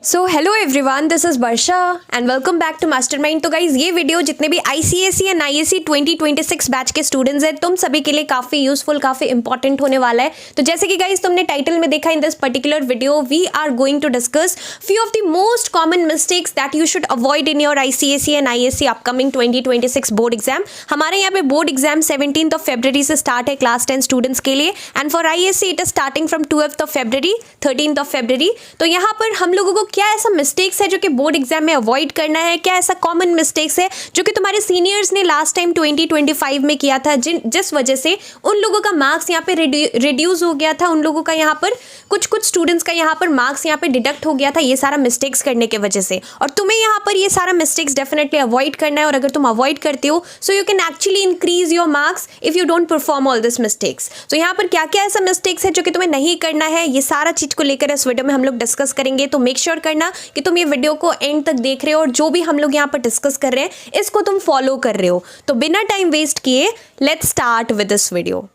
So hello everyone, this is Varsha and welcome back to Mastermind. तो guys ये video जितने भी आईसीएसई एंड आईएससी 2026 बैच के students हैं तुम सभी के लिए काफ़ी यूजफुल, काफ़ी इंपॉर्टेंट होने वाला है। तो जैसे कि गाइज तुमने टाइटल में देखा, in this particular video we are going to discuss few of the most common mistakes that you should avoid in your ICSE and ISC upcoming 2026 board exam. हमारे यहाँ पे बोर्ड एग्जाम 17 फरवरी से start है class 10 students के लिए, and for ISC it is starting from 12 फरवरी 13 फरवरी। तो यहाँ पर हम लोगों को क्या ऐसा मिस्टेक्स है जो कि बोर्ड एग्जाम में अवॉइड करना है, क्या ऐसा कॉमन मिस्टेक्स है जो कि तुम्हारे सीनियर्स ने लास्ट टाइम 2025 में किया था, जिस वजह से उन लोगों का मार्क्स यहाँ पे रिड्यूस हो गया था, उन लोगों का यहाँ पर कुछ स्टूडेंट्स का यहाँ पर मार्क्स यहाँ पे डिडक्ट हो गया था ये सारा मिस्टेक्स करने के वजह से। और तुम्हें यहाँ पर ये सारा मिस्टेक्स डेफिनेटली अवॉइड करना है, और अगर तुम अवॉइड करते हो so you can actually increase your marks if you don't perform all this mistakes. तो यहाँ पर क्या क्या ऐसा मिस्टेक्स है जो कि तुम्हें नहीं करना है, ये सारा चीज को लेकर इस वीडियो में हम लोग डिस्कस करेंगे। तो मेक श्योर करना कि तुम ये वीडियो को एंड तक देख रहे हो और जो भी हम लोग यहाँ पर डिस्कस कर रहे हैं इसको तुम फॉलो कर रहे हो। तो बिना टाइम वेस्ट किए let's start with this video.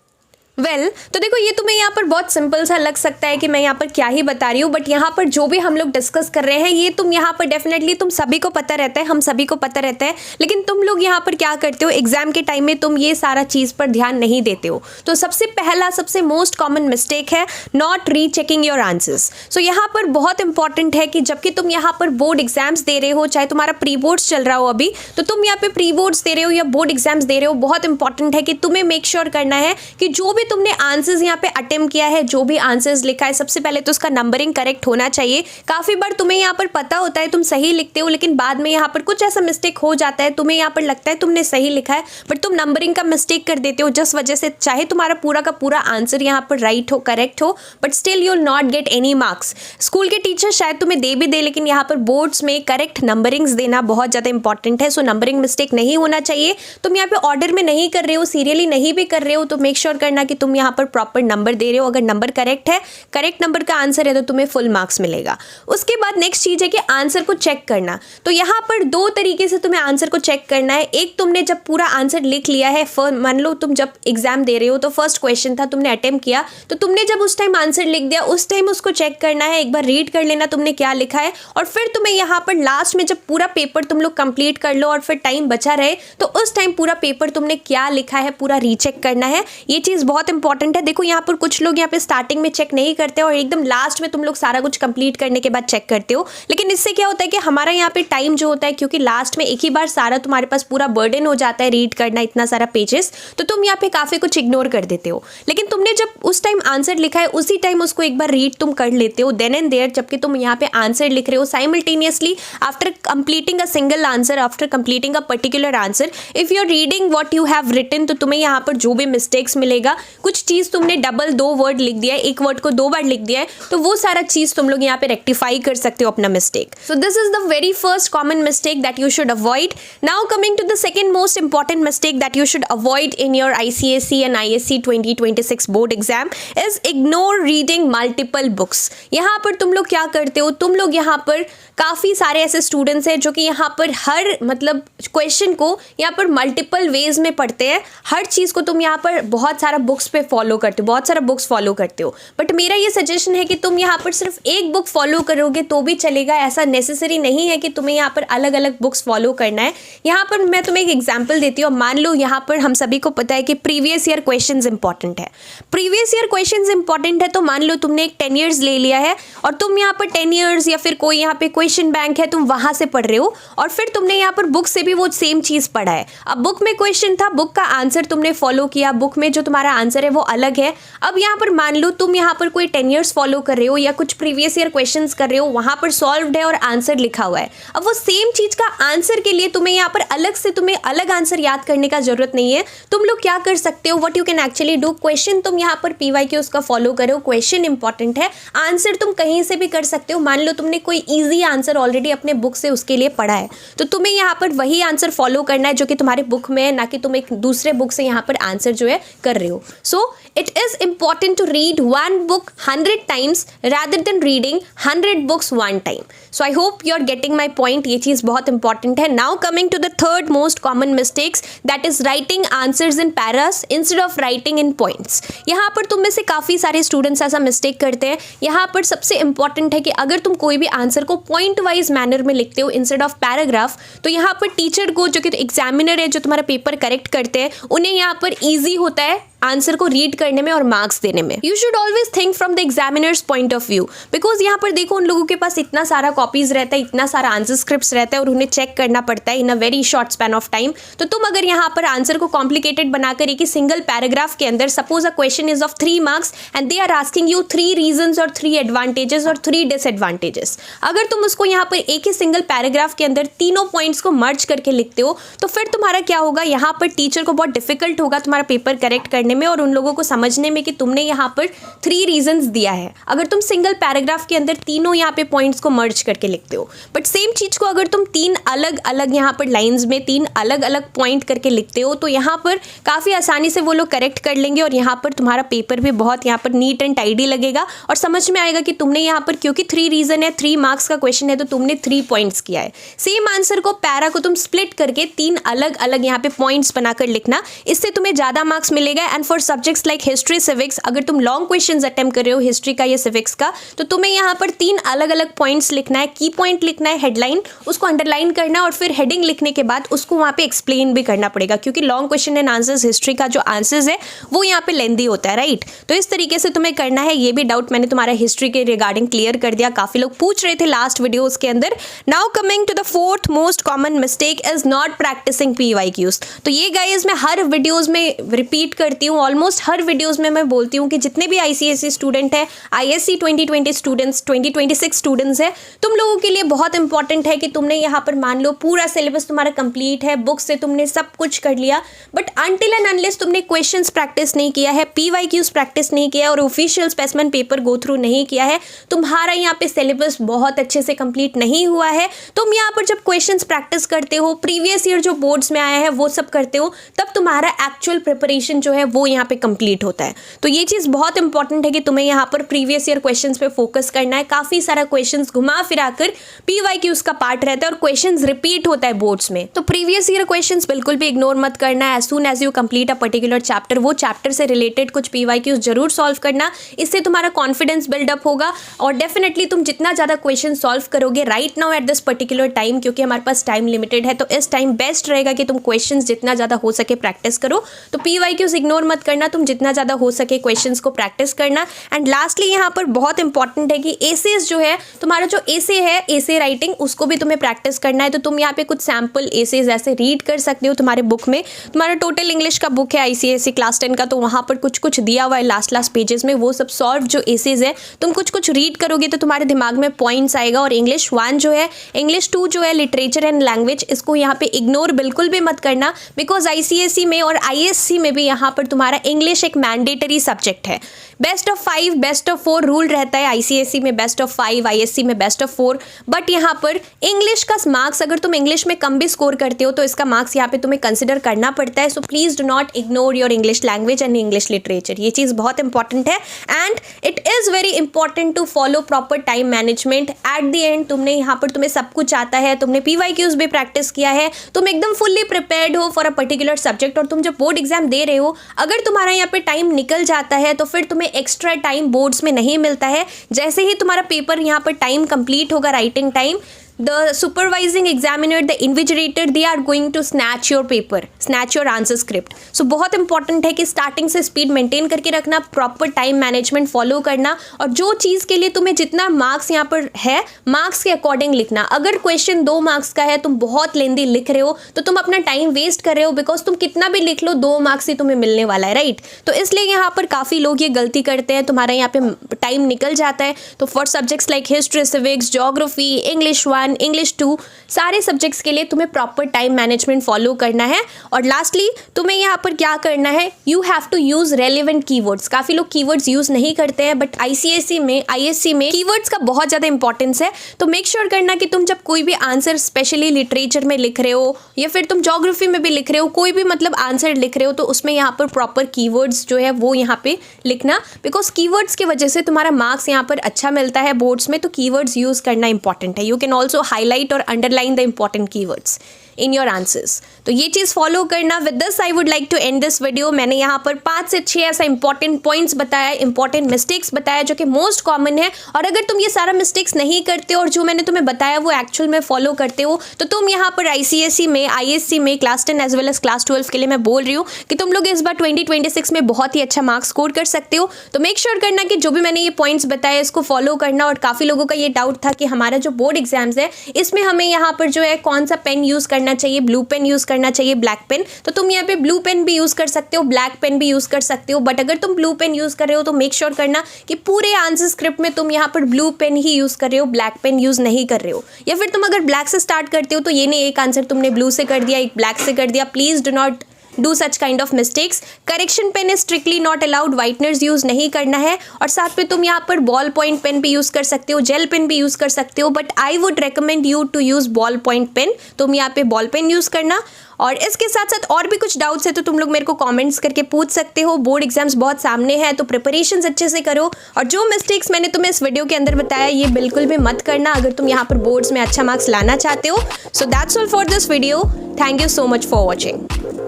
तो देखो, ये तुम्हें यहाँ पर बहुत सिंपल सा लग सकता है कि मैं यहाँ पर क्या ही बता रही हूँ, बट यहाँ पर जो भी हम लोग डिस्कस कर रहे हैं ये तुम यहाँ पर डेफिनेटली तुम सभी को पता रहता है, हम सभी को पता रहता है, लेकिन तुम लोग यहाँ पर क्या करते हो, एग्जाम के टाइम में तुम ये सारा चीज़ पर ध्यान नहीं देते हो। तो सबसे पहला, सबसे मोस्ट कॉमन मिस्टेक है नॉट रीचेकिंग योर आंसर्स। सो यहाँ पर बहुत इंपॉर्टेंट है कि जबकि तुम यहाँ पर बोर्ड एग्जाम्स दे रहे हो, चाहे तुम्हारा प्री बोर्ड्स चल रहा हो अभी, तो तुम यहाँ पे प्री बोर्ड्स दे रहे हो या बोर्ड एग्जाम्स दे रहे हो, बहुत इंपॉर्टेंट है कि तुम्हें मेक श्योर करना है कि जो भी तुमने आंसर्स यहाँ पे अटेम्प्ट किया है, जो भी आंसर्स लिखा है, सबसे पहले तो उसका नंबरिंग करेक्ट होना चाहिए। काफी बार तुम्हें यहाँ पर पता होता है, तुम सही लिखते हो, लेकिन बाद में यहाँ पर कुछ ऐसा मिस्टेक हो जाता है, तुम्हें यहाँ पर लगता है तुमने सही लिखा है बट तुम नंबरिंग का मिस्टेक कर देते हो, जिस वजह से चाहे तुम्हारा पूरा का पूरा आंसर यहाँ पर राइट हो, करेक्ट हो, but still you will not get any marks. School के टीचर शायद तुम्हें दे भी दे, लेकिन यहाँ पर बोर्ड्स में करेक्ट नंबरिंग्स देना बहुत ज्यादा इंपॉर्टेंट है। सो नंबरिंग मिस्टेक नहीं होना चाहिए। तुम यहाँ पे ऑर्डर में नहीं कर रहे हो, सीरियली नहीं भी कर रहे हो, तो मेक श्योर करना कि तुम यहाँ पर प्रॉपर नंबर दे रहे हो। अगर नंबर करेक्ट है, करेक्ट नंबर का आंसर है, तो तुम्हें फुल मार्क्स मिलेगा। उसके बाद नेक्स्ट चीज है कि आंसर को चेक करना। तो यहाँ पर दो तरीके से तुम्हें आंसर को चेक करना है। एक, तुमने जब पूरा आंसर लिख लिया है, मान लो तुम जब एग्जाम दे रहे हो तो फर्स्ट क्वेश्चन था, तुमने अटेम्प्ट किया, तो तुमने जब उस टाइम आंसर लिख दिया, उस टाइम उसको चेक करना है, एक बार रीड कर लेना तुमने क्या लिखा है, और फिर तुम्हें यहाँ पर लास्ट में जब पूरा पेपर तुम लोग कंप्लीट कर लो और फिर टाइम बचा रहे, तो उस टाइम पूरा पेपर तुमने क्या लिखा है पूरा रीचेक करना है। ये चीज बहुत इंपॉर्टेंट है। देखो, यहाँ पर कुछ लोग यहाँ पे स्टार्टिंग में चेक नहीं करते और एकदम लास्ट में तुम लोग सारा कुछ कंप्लीट करने के बाद चेक करते हो, लेकिन इससे क्या होता है कि हमारा यहाँ पे टाइम जो होता है, क्योंकि लास्ट में एक ही बार सारा तुम्हारे पास पूरा बर्डन हो जाता है रीड करना इतना सारा पेजेस, तो तुम यहाँ पे काफी कुछ इग्नोर कर देते हो। लेकिन तुमने जब उस टाइम आंसर लिखा है उसी टाइम उसको एक बार रीड तुम कर लेते हो देन एंड देयर, जबकि तुम यहाँ पे आंसर लिख रहे हो simultaneously after completing a single answer, after completing a particular answer, if you are reading what you have written, तो तुम्हें यहाँ पर जो भी मिस्टेक्स मिलेगा, कुछ चीज तुमने डबल दो वर्ड लिख दिया है, एक वर्ड को दो बार लिख दिया है, तो वो सारा चीज तुम लोग यहाँ पे रेक्टिफाई कर सकते हो अपना mistake. So this is the very first common mistake that you should avoid. Now coming to the second most important mistake that you should avoid in your ICSE and ISC 2026 board exam is ignore reading multiple books. यहाँ पर तुम लोग क्या करते हो, तुम लोग यहाँ पर काफी सारे ऐसे स्टूडेंट्स हैं जो कि यहाँ पर हर मतलब क्वेश्चन को यहाँ पर मल्टीपल वेज में पढ़ते हैं, हर चीज को तुम यहाँ पर बहुत सारा बुक्स पे फॉलो करते हो, बहुत सारा बुक्स फॉलो करते हो, बट मेरा ये सजेशन है कि तुम यहाँ पर सिर्फ एक बुक फॉलो करोगे तो भी चलेगा। ऐसा नेसेसरी नहीं है कि तुम्हें यहाँ पर अलग अलग बुक्स फॉलो करना है। यहाँ पर मैं तुम्हें एक एग्जांपल देती हूँ। मान लो यहाँ पर हम सभी को पता है कि प्रीवियस ईयर क्वेश्चंस इंपॉर्टेंट है, प्रीवियस ईयर क्वेश्चंस इंपॉर्टेंट है, तो मान लो तुमने एक 10 ईयर्स ले लिया है और तुम यहाँ पर 10 ईयर्स या फिर कोई यहाँ पे क्वेश्चन बैंक है, तुम वहां से पढ़ रहे हो, और फिर तुमने यहाँ पर बुक से भी वो सेम चीज पढ़ा है। अब बुक में क्वेश्चन था, बुक का आंसर तुमने फॉलो किया, बुक में जो तुम्हारा आंसर है वो अलग है। अब यहाँ पर मान लो तुम यहाँ पर कोई 10 ईयर्स फॉलो कर रहे हो या कुछ प्रीवियस ईयर क्वेश्चंस कर रहे हो, वहां पर सॉल्व्ड है और आंसर लिखा हुआ है। अब वो सेम चीज का आंसर के लिए तुम्हें यहाँ पर अलग से तुम्हें अलग आंसर याद करने का जरूरत नहीं है। तुम लोग क्या कर सकते हो, what you can actually do, question तुम यहाँ पर पीवाईक्यू उसका फॉलो करो, क्वेश्चन इंपॉर्टेंट है, आंसर तुम कहीं से भी कर सकते हो। मान लो तुमने कोई ईजी आंसर ऑलरेडी अपने बुक से उसके लिए पढ़ा है, तो तुम्हें यहाँ पर वही आंसर फॉलो करना है जो कि तुम्हारे बुक में है, ना कि तुम एक दूसरे बुक से यहाँ पर आंसर जो है कर रहे हो। सो it is important to read one book 100 times rather than reading 100 books one time. So I hope you're getting my point. ये चीज़ बहुत important है. Now coming to the third most common mistakes, that is writing answers in paras instead of writing in points. यहाँ पर तुम में से काफ़ी सारे स्टूडेंट्स ऐसा मिस्टेक करते हैं. यहाँ पर सबसे important है कि अगर तुम कोई भी आंसर को पॉइंट वाइज मैनर में लिखते हो इंस्टेड ऑफ पैराग्राफ, तो यहाँ पर टीचर को, जो कि एग्जामिनर है, जो तुम्हारा पेपर करेक्ट करते हैं, उन्हें यहाँ पर ईजी होता है आंसर को रीड करने में और मार्क्स देने में. You should always think from the examiners point of view, because यहाँ पर देखो उन लोगों के पास इतना सारा कॉपीज रहता है, इतना सारा आंसर स्क्रिप्ट्स रहता है और उन्हें चेक करना पड़ता है in a very short span of time. तो तुम अगर यहाँ पर आंसर को कॉम्प्लिकेटेड बनाकर एक ही सिंगल पैराग्राफ के अंदर, suppose a question is of 3 marks and they are asking you 3 reasons और 3 एडवांटेजेस और 3 डिसएडवांटेजेस, अगर तुम उसको यहाँ पर एक ही सिंगल पैराग्राफ के अंदर तीनों पॉइंट्स को मर्ज करके लिखते हो, तो फिर तुम्हारा क्या होगा, यहाँ पर टीचर को बहुत डिफिकल्ट होगा तुम्हारा पेपर करेक्ट करने में और उन लोगों को समझने में कि तुमने यहाँ पर 3 रीजंस दिया है. अगर तुम सिंगल पैराग्राफ के अंदर तीनों यहाँ पे पॉइंट्स को मर्ज करके लिखते हो, बट सेम चीज को अगर तुम 3 अलग अलग यहाँ पर लाइंस में 3 अलग अलग पॉइंट करके लिखते हो, तो यहाँ पर काफी आसानी से वो लोग करेक्ट कर लेंगे और यहाँ पर तुम्हारा पेपर भी बहुत यहाँ पर नीट एंड टाइडी लगेगा और समझ में आएगा कि तुमने यहाँ पर, क्योंकि 3 रीजन है, 3 मार्क्स का क्वेश्चन है, तो तुमने 3 पॉइंट्स किया है. सेम आंसर को, पैरा को तुम स्प्लिट करके 3 अलग अलग यहाँ पे पॉइंट्स बनाकर लिखना, इससे तुम्हें ज्यादा मार्क्स मिलेगा. And for subjects like history, civics, अगर तुम लॉन्ग क्वेश्चंस अटेम्प्ट कर रहे हो हिस्ट्री का या सिविक्स का, तो तुम्हें यहाँ पर 3 अलग अलग पॉइंट्स लिखना है. की पॉइंट लिखना है, हेडलाइन, उसको अंडरलाइन करना और फिर हेडिंग लिखने के बाद उसको वहाँ पे एक्सप्लेन भी करना पड़ेगा, क्योंकि long question and answers history का जो आंसर्स है वो यहाँ पे लेंदी होता है, राइट. तो इस तरीके से तुम्हें करना है. ये भी डाउट मैंने तुम्हारा हिस्ट्री के रिगार्डिंग क्लियर कर दिया, काफी लोग पूछ रहे थे लास्ट वीडियोज के अंदर. Now coming to the fourth most common mistake is not practising PYQs. तो ये गाइस मैं हर वीडियोज में रिपीट करती हूँ, ऑलमोस्ट हर वीडियोज में मैं बोलती हूँ कि जितने भी ICSE स्टूडेंट है, ISC 2020 स्टूडेंट्स, 2026 स्टूडेंट्स है, तुम लोगों के लिए बहुत इंपॉर्टेंट है कि तुमने यहाँ पर मान लो पूरा सिलेबस तुम्हारा कंप्लीट है, बुक से तुमने सब कुछ कर लिया, बट अनटिल एंड अनलेस तुमने क्वेश्चंस प्रैक्टिस नहीं किया है, PYQs प्रैक्टिस नहीं किया और official specimen paper go through नहीं किया है, तुम्हारा यहाँ पे सिलेबस बहुत अच्छे से कंप्लीट नहीं हुआ है. तुम यहाँ पर जब क्वेश्चंस प्रैक्टिस करते हो, प्रीवियस ईयर जो बोर्ड्स में आया है वो सब करते हो, तब तुम्हारा एक्चुअल प्रिपरेशन जो है वो यहाँ पे कंप्लीट होता है. तो ये चीज़ बहुत इंपॉर्टेंट है कि तुम्हें यहाँ पर प्रीवियस ईयर क्वेश्चंस पे फोकस करना है. काफ़ी सारा क्वेश्चंस घुमा फिरा कर PYQs का पार्ट रहता है और क्वेश्चंस रिपीट होता है बोर्ड्स में, तो प्रीवियस ईयर क्वेश्चंस बिल्कुल भी इग्नोर मत करना है. As soon as you complete a particular chapter, वो चैप्टर से रिलेटेड कुछ PYQs जरूर सॉल्व करना. इससे तुम्हारा कॉन्फिडेंस बिल्डअप होगा और डेफिनेटली तुम जितना ज़्यादा क्वेश्चन सॉल्व करोगे right now at this particular time, क्योंकि हमारे पास टाइम लिमिटेड है, तो इस टाइम बेस्ट रहेगा कि तुम क्वेश्चंस जितना ज़्यादा हो सके प्रैक्टिस करो. तो PYQs इग्नोर मत करना, तुम जितना ज़्यादा हो सके क्वेश्चंस को प्रैक्टिस करना. एंड लास्टली यहाँ पर बहुत इंपॉर्टेंट है कि एसेज जो है, तुम्हारा जो एसे है, एसे राइटिंग, उसको भी तुम्हें प्रैक्टिस करना है. तो तुम यहाँ पे कुछ सैम्पल एसेज ऐसे रीड कर सकते हो तुम्हारे बुक में. तुम्हारा टोटल इंग्लिश का बुक है ICSE क्लास 10 का, तो वहाँ पर कुछ कुछ दिया हुआ है लास्ट पेजेस में, वो सब सॉल्व जो एसेज है तुम कुछ कुछ रीड करोगे तो तुम्हारे दिमाग में पॉइंट्स आएगा. और इंग्लिश 1 जो है, इंग्लिश 2 जो है, लिटरेचर एंड लैंग्वेज, इसको यहाँ पे इग्नोर बिल्कुल भी मत करना, बिकॉज ICSE में और ISC में भी यहाँ पर तुम्हारा इंग्लिश एक मैंडेटरी सब्जेक्ट है. Best of 5, best of 4 rule रहता है. ICSE में बेस्ट ऑफ 5, ISC में बेस्ट ऑफ 4, बट यहाँ पर इंग्लिश का मार्क्स, अगर तुम इंग्लिश में कम भी स्कोर करते हो तो इसका मार्क्स यहाँ पे तुम्हें कंसिडर करना पड़ता है. So please do not ignore your English language and English literature. ये चीज़ बहुत इंपॉर्टेंट है and it is very important to follow proper time management. At the end तुमने यहाँ पर, तुम्हें सब कुछ आता है, तुमने PYQs भी प्रैक्टिस किया है, तुम एकदम फुल्ली प्रिपेयर्ड हो फॉर अ पर्टिकुलर सब्जेक्ट, और तुम जब बोर्ड एग्जाम दे रहे हो, अगर तुम्हारा यहाँ पे टाइम निकल जाता है तो फिर तुम्हें एक्स्ट्रा टाइम बोर्ड्स में नहीं मिलता है. जैसे ही तुम्हारा पेपर यहाँ पर टाइम कंप्लीट होगा, writing time, the supervising examiner, the invigilator, they are going to snatch your paper, snatch your answer script. So बहुत इंपॉर्टेंट है कि स्टार्टिंग से स्पीड मेंटेन करके रखना, प्रॉपर टाइम मैनेजमेंट फॉलो करना, और जो चीज़ के लिए तुम्हें जितना मार्क्स यहाँ पर है, मार्क्स के अकॉर्डिंग लिखना. अगर क्वेश्चन 2 मार्क्स का है, तुम बहुत लेंदी लिख रहे हो, तो तुम अपना टाइम वेस्ट कर रहे हो, बिकॉज तुम कितना भी लिख लो 2 मार्क्स ही तुम्हें मिलने वाला है, राइट. तो इसलिए यहाँ पर काफ़ी लोग ये गलती करते हैं, तुम्हारा यहाँ पे टाइम निकल जाता है. तो for subjects like history, civics, geography, English 1, 1, English 2 सारे सब्जेक्ट्स के लिए तुम्हें प्रॉपर टाइम मैनेजमेंट फॉलो करना है। और लास्टली तुम्हें यहाँ पर क्या करना है, you have to use relevant keywords. काफ़ी लोग कीवर्ड्स यूज़ नहीं करते हैं, बट ICSE में ISC में कीवर्ड्स का बहुत ज़्यादा इंपॉर्टेंस है। तो मेक श्योर करना कि तुम जब कोई भी आंसर स्पेशली लिटरेचर में लिख रहे हो या फिर तुम ज्योग्राफी में भी लिख रहे हो, कोई भी मतलब आंसर लिख रहे हो, तो उसमें यहाँ पर प्रॉपर कीवर्ड्स जो है वो यहाँ पे लिखना, बिकॉज कीवर्ड्स की वजह से तुम्हारा मार्क्स यहाँ पर अच्छा मिलता है बोर्ड्स में। तो कीवर्ड्स यूज़ करना इंपॉर्टेंट है। यू कैन ऑल्सो हाईलाइट और underline the important keywords in your answers. तो ये चीज़ फॉलो करना। With this I would like to end this video. मैंने यहाँ पर 5 से 6 ऐसा इंपॉर्टेंट पॉइंट्स बताया, इंपॉर्टेंट मिस्टेक्स बताया जो कि मोस्ट कॉमन है। और अगर तुम ये सारा मिस्टेक्स नहीं करते और जो मैंने तुम्हें बताया वो एक्चुअल में फॉलो करते हो, तो तुम यहाँ पर ICSE में, ISC में, class 10 as well as class 12 के लिए मैं बोल रही हूँ कि तुम लोग इस बार 2026 में बहुत ही अच्छा मार्क्स स्कोर कर सकते हो। तो मेक श्योर करना कि जो भी मैंने ये पॉइंट्स बताए इसको फॉलो करना। और काफ़ी लोगों का ये डाउट था कि हमारा जो बोर्ड एग्जाम्स है इसमें हमें यहाँ पर जो है कौन सा पेन यूज़ करना चाहिए, ब्लू पेन यूज़ करना चाहिए, ब्लैक पेन। तो तुम यहाँ पे ब्लू पेन भी यूज़ कर सकते हो, ब्लैक पेन भी यूज़ कर सकते हो। बट अगर तुम ब्लू पेन यूज़ कर रहे हो तो मेक श्योर करना कि पूरे आंसर स्क्रिप्ट में तुम यहाँ पर ब्लू पेन ही यूज़ कर रहे हो, ब्लैक पेन यूज़ नहीं कर रहे हो। या फिर तुम अगर ब्लैक से स्टार्ट करते हो तो ये नहीं एक आंसर तुमने ब्लू से कर दिया, एक ब्लैक से कर दिया। Please do not do such kind of mistakes. Correction pen is strictly not allowed, whiteners use नहीं करना है। और साथ में तुम यहाँ पर बॉल पॉइंट पेन भी यूज़ कर सकते हो, जेल पेन भी यूज़ कर सकते हो, but I would recommend you to use ball point pen. तुम यहाँ पे बॉल पेन यूज़ करना। और इसके साथ साथ और भी कुछ डाउट्स है तो तुम लोग मेरे को कमेंट्स करके पूछ सकते हो। बोर्ड एग्जाम्स बहुत सामने हैं तो प्रिपरेशंस अच्छे से करो। और जो मिस्टेक्स मैंने तुम्हें इस वीडियो के अंदर बताया ये बिल्कुल भी मत करना अगर तुम यहाँ पर बोर्ड्स में अच्छा मार्क्स लाना चाहते हो। So that's all for this video. Thank you so much for watching.